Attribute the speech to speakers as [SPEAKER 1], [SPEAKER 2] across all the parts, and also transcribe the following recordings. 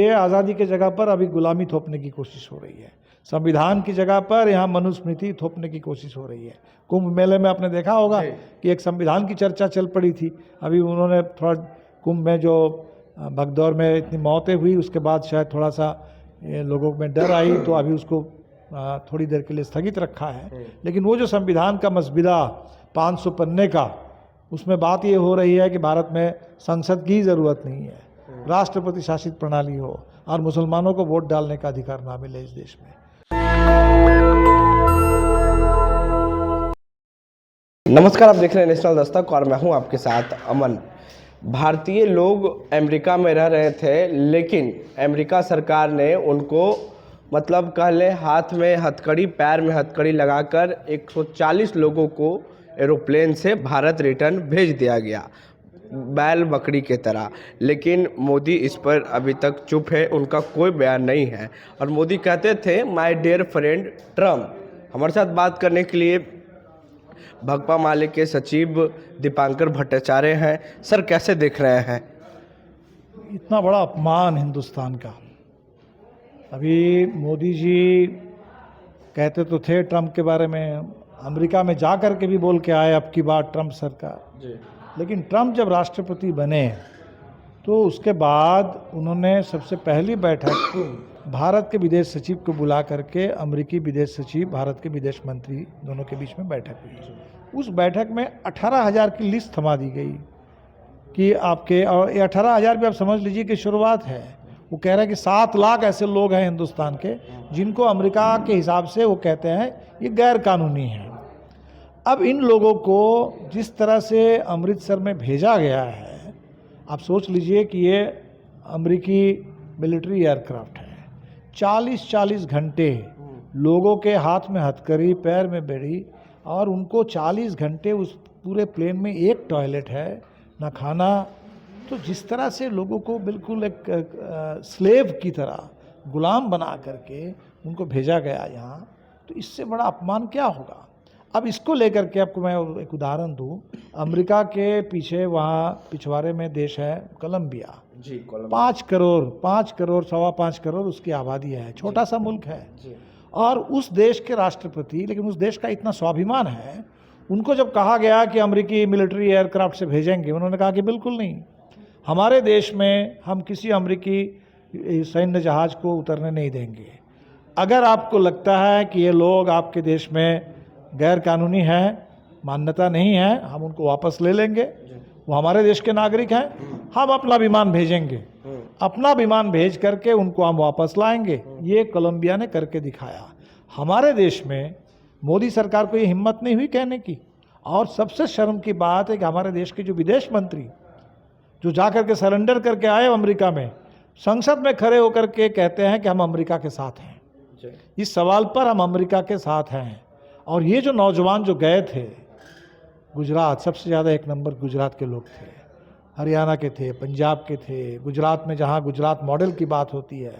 [SPEAKER 1] ये आज़ादी के जगह पर अभी गुलामी थोपने की कोशिश हो रही है, संविधान की जगह पर यहाँ मनुस्मृति थोपने की कोशिश हो रही है। कुंभ मेले में आपने देखा होगा कि एक संविधान की चर्चा चल पड़ी थी। अभी उन्होंने थोड़ा कुंभ में जो भगदौड़ में इतनी मौतें हुई, उसके बाद शायद थोड़ा सा लोगों में डर आई, तो अभी उसको थोड़ी देर के लिए स्थगित रखा है। लेकिन वो जो संविधान का मसविदा 500 पन्ने का, उसमें बात ये हो रही है कि भारत में संसद की ज़रूरत नहीं है, राष्ट्रपति शासित प्रणाली हो और मुसलमानों को वोट डालने का अधिकार ना मिले इस देश में।
[SPEAKER 2] नमस्कार, आप देख रहे हैं नेशनल दस्तक और मैं हूं आपके साथ अमन। भारतीय लोग अमेरिका में रह रहे थे, लेकिन अमेरिका सरकार ने उनको मतलब कह ले हाथ में हथकड़ी पैर में हथकड़ी लगाकर 140 लोगों को एरोप्लेन से भारत रिटर्न भेज दिया गया, बैल बकरी के तरह। लेकिन मोदी इस पर अभी तक चुप है, उनका कोई बयान नहीं है। और मोदी कहते थे माय डियर फ्रेंड ट्रम्प। हमारे साथ बात करने के लिए भाकपा माले के सचिव दीपांकर भट्टाचार्य हैं। सर, कैसे देख रहे हैं
[SPEAKER 1] इतना बड़ा अपमान हिंदुस्तान का? अभी मोदी जी कहते तो थे ट्रम्प के बारे में, अमेरिका में जा कर के भी बोल के आए अब की बार ट्रम्प सरकार जी। लेकिन ट्रम्प जब राष्ट्रपति बने तो उसके बाद उन्होंने सबसे पहली बैठक भारत के विदेश सचिव को बुला करके अमेरिकी विदेश सचिव, भारत के विदेश मंत्री दोनों के बीच में बैठक हुई। उस बैठक में 18,000 की लिस्ट थमा दी गई कि आपके, और ये 18,000 भी आप समझ लीजिए कि शुरुआत है। वो कह रहे हैं कि 7 लाख ऐसे लोग हैं हिंदुस्तान के जिनको अमेरिका के हिसाब से वो कहते हैं ये गैर कानूनी हैं। अब इन लोगों को जिस तरह से अमृतसर में भेजा गया है, आप सोच लीजिए कि ये अमेरिकी मिलिट्री एयरक्राफ्ट है। 40-40 घंटे लोगों के हाथ में हथकड़ी पैर में बेड़ी, और उनको 40 घंटे उस पूरे प्लेन में एक टॉयलेट है ना खाना। तो जिस तरह से लोगों को बिल्कुल एक स्लेव की तरह गुलाम बना करके उनको भेजा गया यहाँ, तो इससे बड़ा अपमान क्या होगा? अब इसको लेकर के आपको मैं एक उदाहरण दूं। अमेरिका के पीछे वहाँ पिछवाड़े में देश है कोलंबिया जी। 5 करोड़ 5.25 करोड़ उसकी आबादी है, छोटा सा मुल्क है जी। और उस देश के राष्ट्रपति, लेकिन उस देश का इतना स्वाभिमान है, उनको जब कहा गया कि अमेरिकी मिलिट्री एयरक्राफ्ट से भेजेंगे, उन्होंने कहा कि बिल्कुल नहीं, हमारे देश में हम किसी अमेरिकी सैन्य जहाज़ को उतरने नहीं देंगे। अगर आपको लगता है कि ये लोग आपके देश में गैर कानूनी हैं, मान्यता नहीं है, हम उनको वापस ले लेंगे, वो हमारे देश के नागरिक हैं, हम अपना विमान भेजेंगे, अपना विमान भेज करके उनको हम वापस लाएंगे। ये कोलंबिया ने करके दिखाया। हमारे देश में मोदी सरकार को ये हिम्मत नहीं हुई कहने की। और सबसे शर्म की बात है कि हमारे देश के जो विदेश मंत्री जो जा करके सरेंडर करके आए अमेरिका में, संसद में खड़े होकर के कहते हैं कि हम अमेरिका के साथ हैं, इस सवाल पर हम अमेरिका के साथ हैं। और ये जो नौजवान जो गए थे गुजरात, सबसे ज़्यादा 1 नंबर गुजरात के लोग थे, हरियाणा के थे, पंजाब के थे। गुजरात में जहाँ गुजरात मॉडल की बात होती है,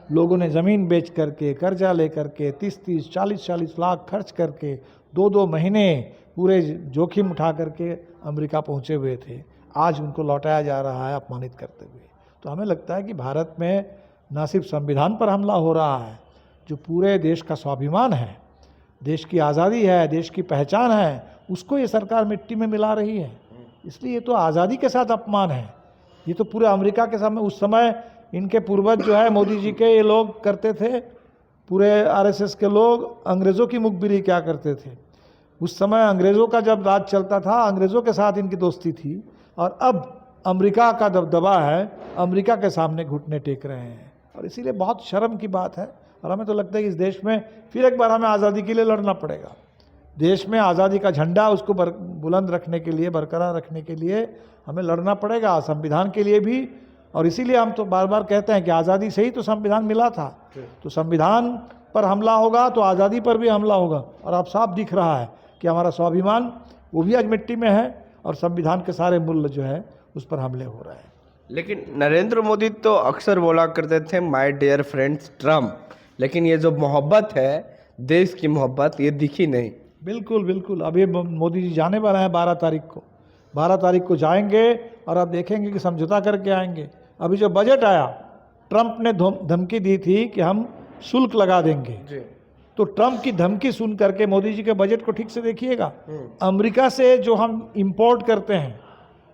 [SPEAKER 1] लोगों ने ज़मीन बेच करके, कर्जा ले करके 30-30, 40-40 लाख खर्च करके 2-2 महीने पूरे जोखिम उठा करके अमेरिका पहुँचे हुए थे। आज उनको लौटाया जा रहा है अपमानित करते हुए। तो हमें लगता है कि भारत में न सिर्फ संविधान पर हमला हो रहा है, जो पूरे देश का स्वाभिमान है, देश की आज़ादी है, देश की पहचान है, उसको ये सरकार मिट्टी में मिला रही है। इसलिए ये तो आज़ादी के साथ अपमान है। ये तो पूरे अमेरिका के सामने, उस समय इनके पूर्वज जो है मोदी जी के, ये लोग करते थे, पूरे आरएसएस के लोग अंग्रेज़ों की मुखबिरी क्या करते थे। उस समय अंग्रेज़ों का जब राज चलता था, अंग्रेज़ों के साथ इनकी दोस्ती थी, और अब अमेरिका का दबदबा है, अमेरिका के सामने घुटने टेक रहे हैं। और इसीलिए बहुत शर्म की बात है। और हमें तो लगता है कि इस देश में फिर एक बार हमें आज़ादी के लिए लड़ना पड़ेगा। देश में आज़ादी का झंडा उसको बुलंद रखने के लिए, बरकरार रखने के लिए हमें लड़ना पड़ेगा, संविधान के लिए भी। और इसीलिए हम तो बार बार कहते हैं कि आज़ादी से ही तो संविधान मिला था, तो संविधान पर हमला होगा तो आज़ादी पर भी हमला होगा। और अब साफ दिख रहा है कि हमारा स्वाभिमान वो भी आज मिट्टी में है, और संविधान के सारे मूल्य जो है उस पर हमले हो रहे हैं।
[SPEAKER 2] लेकिन नरेंद्र मोदी तो अक्सर बोला करते थे माय डियर फ्रेंड्स ट्रम्प, लेकिन ये जो मोहब्बत है, देश की मोहब्बत, ये दिखी नहीं।
[SPEAKER 1] बिल्कुल बिल्कुल। अभी मोदी जी जाने वाले हैं 12 तारीख को। 12 तारीख को जाएंगे और आप देखेंगे कि समझौता करके आएंगे। अभी जो बजट आया ट्रंप ने धमकी दी थी कि हम शुल्क लगा देंगे।
[SPEAKER 2] जी।
[SPEAKER 1] तो ट्रंप की धमकी सुन करके मोदी जी के बजट को ठीक से देखिएगा। अमेरिका से जो हम इंपोर्ट करते हैं,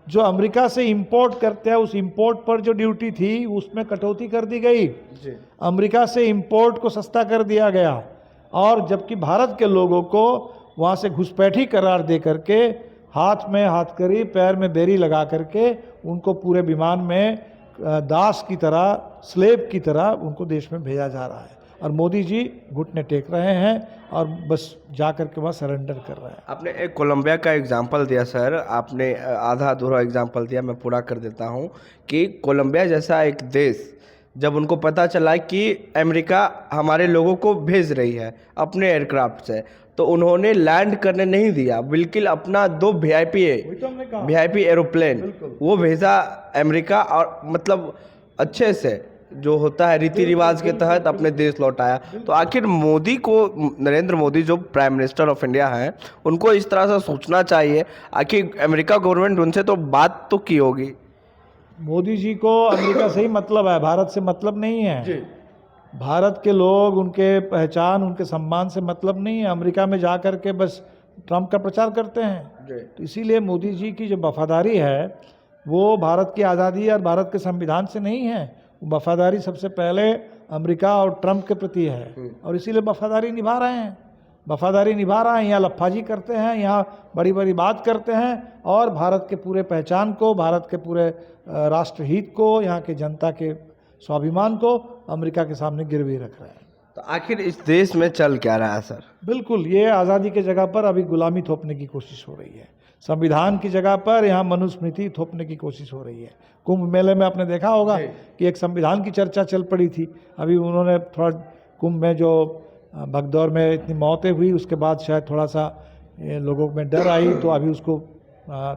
[SPEAKER 1] जो अमेरिका से इंपोर्ट करते हैं, उस इंपोर्ट पर जो ड्यूटी थी उसमें कटौती कर दी गई।
[SPEAKER 2] जी।
[SPEAKER 1] अमेरिका से इंपोर्ट को सस्ता कर दिया गया, और जबकि भारत के लोगों को वहाँ से घुसपैठी करार दे करके, हाथ में हाथकड़ी पैर में बेरी लगा करके उनको पूरे विमान में दास की तरह, स्लेव की तरह उनको देश में भेजा जा रहा है। और मोदी जी घुटने टेक रहे हैं और बस जा कर के वहाँ सरेंडर कर रहे हैं।
[SPEAKER 2] आपने एक कोलंबिया का एग्जाम्पल दिया सर, आपने आधा अधूरा एग्जाम्पल दिया, मैं पूरा कर देता हूँ कि कोलंबिया जैसा एक देश, जब उनको पता चला कि अमेरिका हमारे लोगों को भेज रही है अपने एयरक्राफ्ट से, तो उन्होंने लैंड करने नहीं दिया, बिल्कुल अपना 2 VIP एरोप्लेन वो भेजा अमेरिका, और मतलब अच्छे से जो होता है रीति रिवाज के तहत अपने देश लौटाया। तो आखिर मोदी को, नरेंद्र मोदी जो प्राइम मिनिस्टर ऑफ इंडिया हैं, उनको इस तरह से सोचना चाहिए। आखिर अमेरिका गवर्नमेंट उनसे तो बात तो की होगी।
[SPEAKER 1] मोदी जी को अमेरिका से ही मतलब है, भारत से मतलब नहीं है।
[SPEAKER 2] जी।
[SPEAKER 1] भारत के लोग, उनके पहचान, उनके सम्मान से मतलब नहीं है। अमेरिका में जा कर के बस ट्रंप का प्रचार करते हैं। तो इसीलिए मोदी जी की जो वफादारी है वो भारत की आज़ादी और भारत के संविधान से नहीं है। वफादारी सबसे पहले अमेरिका और ट्रंप के प्रति है, और इसीलिए वफादारी निभा रहे हैं। वफादारी निभा रहे हैं, यहाँ लफ्फाजी करते हैं, यहाँ बड़ी बड़ी बात करते हैं, और भारत के पूरे पहचान को, भारत के पूरे राष्ट्रहित को, यहाँ के जनता के स्वाभिमान को अमेरिका के सामने गिरवी रख रहे हैं।
[SPEAKER 2] तो आखिर इस देश में चल क्या रहा है सर?
[SPEAKER 1] बिल्कुल, ये आज़ादी के जगह पर अभी गुलामी थोपने की कोशिश हो रही है। संविधान की जगह पर यहाँ मनुस्मृति थोपने की कोशिश हो रही है। कुंभ मेले में आपने देखा होगा कि एक संविधान की चर्चा चल पड़ी थी। अभी उन्होंने थोड़ा कुंभ में जो भगदौड़ में इतनी मौतें हुई, उसके बाद शायद थोड़ा सा लोगों में डर आई, तो अभी उसको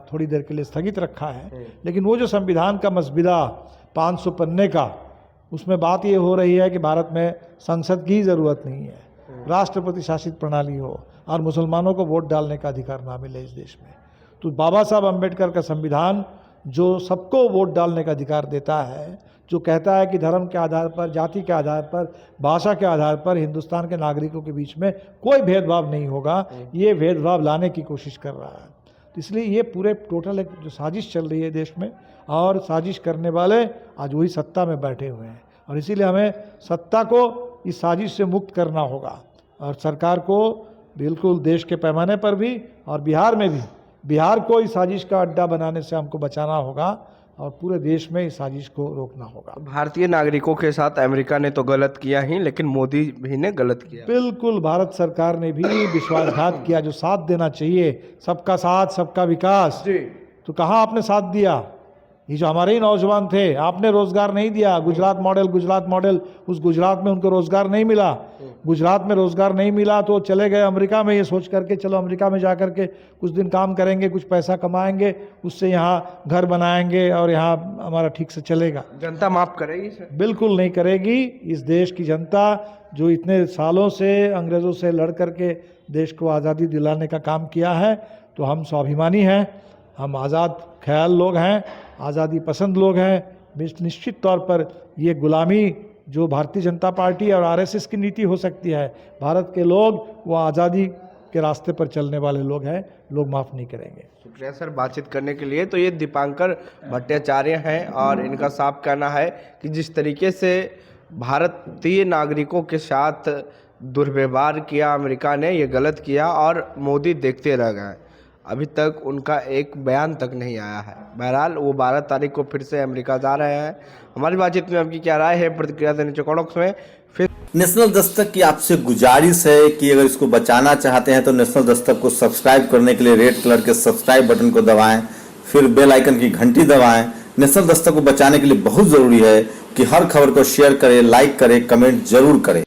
[SPEAKER 1] थोड़ी देर के लिए स्थगित रखा है। लेकिन वो जो संविधान का मसविदा 500 पन्ने का, उसमें बात ये हो रही है कि भारत में संसद की ज़रूरत नहीं है, राष्ट्रपति शासित प्रणाली हो, और मुसलमानों को वोट डालने का अधिकार ना मिले इस देश में। तो बाबा साहब अम्बेडकर का संविधान जो सबको वोट डालने का अधिकार देता है, जो कहता है कि धर्म के आधार पर, जाति के आधार पर, भाषा के आधार पर हिंदुस्तान के नागरिकों के बीच में कोई भेदभाव नहीं होगा, ये भेदभाव लाने की कोशिश कर रहा है। तो इसलिए ये पूरे टोटल एक जो साजिश चल रही है देश में, और साजिश करने वाले आज वही सत्ता में बैठे हुए हैं, और इसीलिए हमें सत्ता को इस साजिश से मुक्त करना होगा, और सरकार को बिल्कुल देश के पैमाने पर भी और बिहार में भी, बिहार को इस साजिश का अड्डा बनाने से हमको बचाना होगा, और पूरे देश में इस साजिश को रोकना होगा।
[SPEAKER 2] भारतीय नागरिकों के साथ अमेरिका ने तो गलत किया ही, लेकिन मोदी भी ने गलत किया।
[SPEAKER 1] बिल्कुल, भारत सरकार ने भी विश्वासघात किया। जो साथ देना चाहिए, सबका साथ सबका विकास, तो कहाँ आपने साथ दिया? ये जो हमारे ही नौजवान थे, आपने रोजगार नहीं दिया। गुजरात मॉडल, उस गुजरात में उनको रोजगार नहीं मिला। गुजरात में रोजगार नहीं मिला तो चले गए अमेरिका में, ये सोच करके चलो अमेरिका में जा करके कुछ दिन काम करेंगे, कुछ पैसा कमाएंगे, उससे यहाँ घर बनाएंगे और यहाँ हमारा ठीक से चलेगा।
[SPEAKER 2] जनता माफ करेगी सर?
[SPEAKER 1] बिल्कुल नहीं करेगी। इस देश की जनता जो इतने सालों से अंग्रेज़ों से लड़ करके देश को आज़ादी दिलाने का काम किया है, तो हम स्वाभिमानी हैं, हम आज़ाद ख्याल लोग हैं, आज़ादी पसंद लोग हैं। निश्चित तौर पर ये गुलामी जो भारतीय जनता पार्टी और आरएसएस की नीति हो सकती है, भारत के लोग वो आज़ादी के रास्ते पर चलने वाले लोग हैं, लोग माफ़ नहीं करेंगे।
[SPEAKER 2] शुक्रिया सर बातचीत करने के लिए। तो ये दीपांकर भट्टाचार्य हैं, और इनका साफ कहना है कि जिस तरीके से भारतीय नागरिकों के साथ दुर्व्यवहार किया अमेरिका ने, ये गलत किया, और मोदी देखते रह गए। अभी तक उनका एक बयान तक नहीं आया है। बहरहाल वो 12 तारीख को फिर से अमेरिका जा रहे हैं। हमारी बातचीत में आपकी क्या राय है, प्रतिक्रिया देने नीचे कमेंट बॉक्स में। फिर
[SPEAKER 3] नेशनल दस्तक की आपसे गुजारिश है कि अगर इसको बचाना चाहते हैं तो नेशनल दस्तक को सब्सक्राइब करने के लिए रेड कलर के सब्सक्राइब बटन को दबाएं, फिर बेल आइकन की घंटी दबाएं। नेशनल दस्तक को बचाने के लिए बहुत जरूरी है कि हर खबर को शेयर करें, लाइक करें, कमेंट जरूर करें।